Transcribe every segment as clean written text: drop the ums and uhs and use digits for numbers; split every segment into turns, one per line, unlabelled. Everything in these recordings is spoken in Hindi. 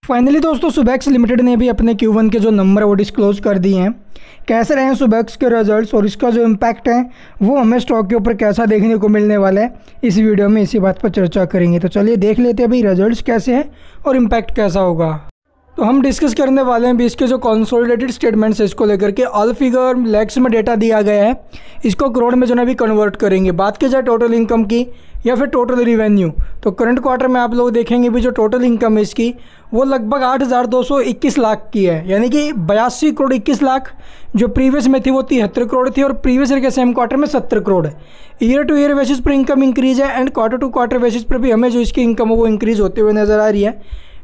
फाइनली दोस्तों सुबेक्स लिमिटेड ने भी अपने Q1 के जो नंबर है वो डिस्क्लोज कर दिए हैं। कैसे रहे हैं सुबेक्स के रिजल्ट्स और इसका जो इम्पैक्ट है वो हमें स्टॉक के ऊपर कैसा देखने को मिलने वाला है, इस वीडियो में इसी बात पर चर्चा करेंगे। तो चलिए देख लेते हैं भाई रिजल्ट्स कैसे हैं और इम्पैक्ट कैसा होगा। तो हम डिस्कस करने वाले हैं भी इसके जो कंसोलिडेटेड स्टेटमेंट्स है इसको लेकर के। ऑल फिगर लैक्स में डेटा दिया गया है, इसको करोड़ में जो है भी कन्वर्ट करेंगे। बात की जाए टोटल इनकम की या फिर टोटल रिवेन्यू, तो करंट क्वार्टर में आप लोग देखेंगे भी जो टोटल इनकम है इसकी वो लगभग 8,221 लाख की है, यानी कि 82 करोड़ 21 लाख। जो प्रीवियस में थी वो 73 करोड़ थी और प्रीवियस ईयर के सेम क्वार्टर में 70 करोड़ है। ईयर टू ईयर बेसिस पर इनकम इंक्रीज है and quarter to quarter basis पर भी हमें जो इसकी इनकम है वो इंक्रीज होते हुए नज़र आ रही है।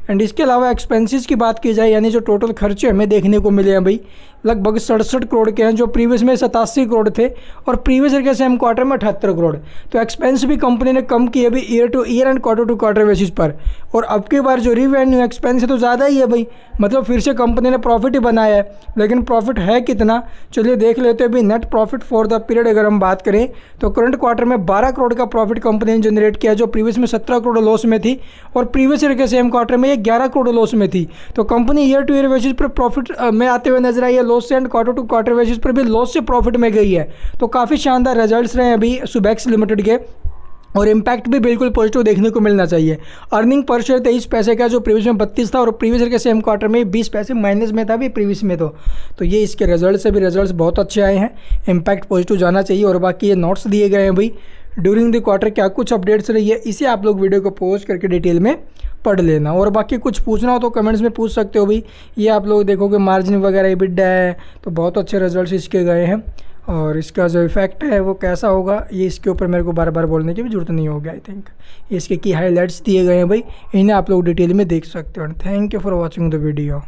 एंड इसके अलावा एक्सपेंसेस की बात की जाए, यानी जो टोटल खर्चे हमें देखने को मिले हैं भाई लगभग 67 करोड़ के हैं, जो प्रीवियस में 87 करोड़ थे और प्रीवियस ईयर के सेम क्वार्टर में 78 करोड़। तो एक्सपेंस भी कंपनी ने कम किए अभी year to year and quarter to quarter basis पर। और अब की बार जो रिवेन्यू एक्सपेंस है तो ज़्यादा ही है भाई, मतलब फिर से कंपनी ने प्रॉफिट ही बनाया है। लेकिन प्रॉफिट है कितना, चलिए देख लेते हैं। अभी net profit for the period अगर हम बात करें तो करंट क्वार्टर में 12 करोड़ का प्रॉफिट कंपनी ने जनरेट किया, जो प्रीवियस में 17 करोड़ लॉस में थी और प्रीवियस ईयर के सेम क्वार्टर में ये 11 करोड़ लॉस में थी। तो company year to year basis पर प्रॉफिट में आते हुए नजर आई है लॉस से, and quarter to quarter basis पर भी लॉस से प्रॉफिट में गई है। तो काफ़ी शानदार रिजल्ट्स रहे अभी सुबेक्स लिमिटेड के और इम्पैक्ट भी बिल्कुल पॉजिटिव देखने को मिलना चाहिए। अर्निंग पर शेयर 23 पैसे का, जो प्रीवियस में 32 था और प्रीवियस ईयर के सेम क्वार्टर में 20 पैसे माइनस में था भी प्रीवियस में। तो ये इसके रिजल्ट से भी रिजल्ट्स बहुत अच्छे आए हैं, इम्पैक्ट पॉजिटिव जाना चाहिए। और बाकी ये नोट्स दिए गए हैं भाई ड्यूरिंग द क्वार्टर क्या कुछ अपडेट्स रही है, इसे आप लोग वीडियो को पॉज करके डिटेल में पढ़ लेना। और बाकी कुछ पूछना हो तो कमेंट्स में पूछ सकते हो भाई। ये आप लोग देखोगे मार्जिन वगैरह EBITDA है, तो बहुत अच्छे रिजल्ट्स इसके गए हैं। और इसका जो इफेक्ट है वो कैसा होगा ये इसके ऊपर मेरे को बार बार बोलने की भी जरूरत नहीं होगी। आई थिंक इसके की हाईलाइट्स दिए गए हैं भाई, इन्हें आप लोग डिटेल में देख सकते हो। Thank you for watching the video.